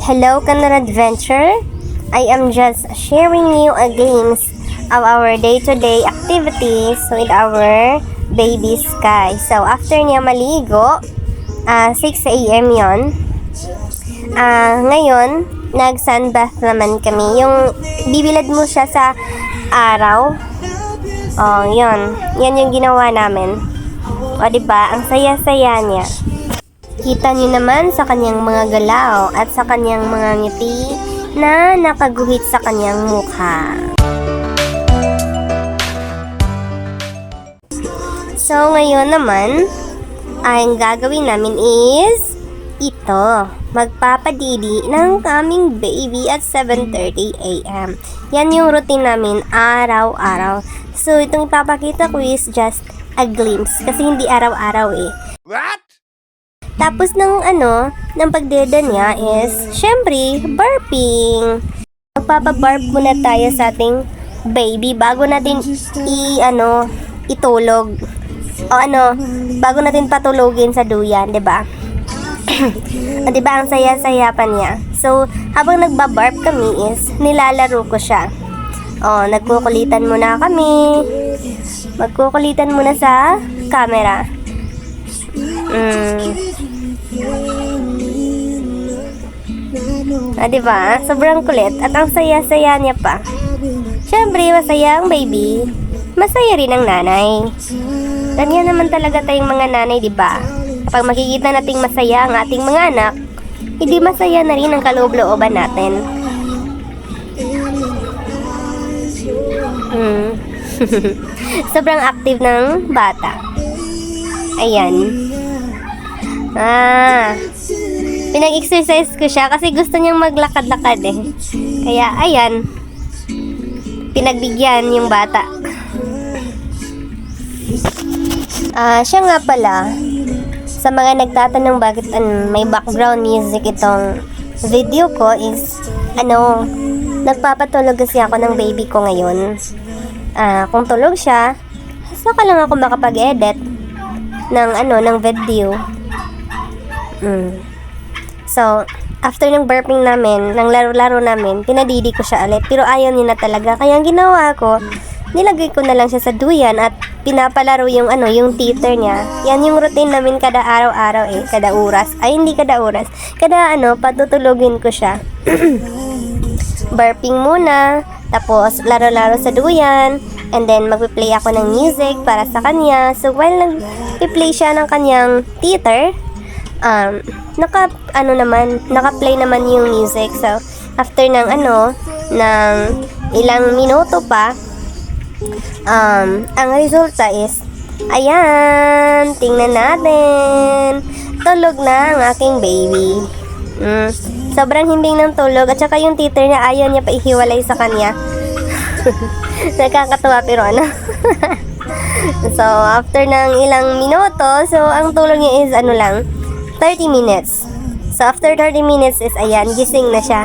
Hello, Canada Adventure. I am just sharing you a games of our day-to-day activities with our baby Sky. So, after niya maligo, 6 a.m. yon. Ngayon, nag-sunbath naman kami. Yung bibilad mo siya sa araw. Oh, yun. Yan yung ginawa namin. O, diba? Ang saya-saya niya. Kita niyo naman sa kanyang mga galaw at sa kanyang mga ngiti na nakaguhit sa kanyang mukha. So, ngayon naman, ang gagawin namin is ito. Magpapadidi ng aming baby at 7:30 a.m. Yan yung routine namin araw-araw. So, itong ipapakita ko is just a glimpse kasi hindi araw-araw eh. What? Tapos ng pagdeda niya is, syempre, burping. Magpapabarp muna tayo sa ating baby bago natin itulog. O bago natin patulogin sa duyan, 'di ba? 'Di ba ang saya-saya pa niya. So, habang nagbabarp kami is nilalaro ko siya. Nagkukulitan muna kami. Magkukulitan muna sa camera. Diba? Sobrang kulit at ang saya-saya niya pa. Siyempre, masaya ang baby. Masaya rin ang nanay. Ganyan naman talaga tayong mga nanay, diba? Kapag makikita nating masaya ang ating mga anak, hindi masaya na rin ang kaloob-looban natin. Sobrang active ng bata. Ayan. Pinag-exercise ko siya kasi gusto niyang maglakad-lakad eh. Kaya, ayan. Pinagbigyan yung bata. Siya nga pala, sa mga nagtatanong bakit may background music itong video ko is, nagpapatulog kasi ako ng baby ko ngayon. Kung tulog siya, saka lang ako makapag-edit ng video. So, after ng burping namin, ng laro-laro namin, pinadidi ko siya ulit. Pero ayaw niya na talaga. Kaya ang ginawa ko, nilagay ko na lang siya sa duyan at pinapalaro yung teeter niya. Yan yung routine namin kada araw-araw eh. Kada oras. Ay, hindi kada oras. Kada patutulogin ko siya. Burping muna. Tapos, laro-laro sa duyan. And then, magpi-play ako ng music para sa kanya. So, while nag-play siya ng kanyang teeter, naka-play naman yung music. So, after ng ilang minuto pa, ang resulta is, ayan, tingnan natin. Tulog na ang aking baby. Sobrang himbing ng tulog. At saka yung teeter niya, ayaw niya pa ihiwalay sa kanya. Nakakatuwa pero So, after ng ilang minuto, so, ang tulog niya is 30 minutes. So, after 30 minutes is, ayan, gising na siya.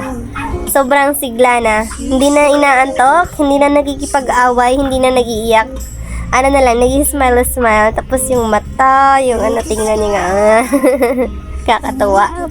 Sobrang sigla na. Hindi na inaantok, hindi na nagkikipag-away, hindi na nagiiyak. Nag-smile. Tapos yung mata, yung tingnan niya nga. Kakatuwa.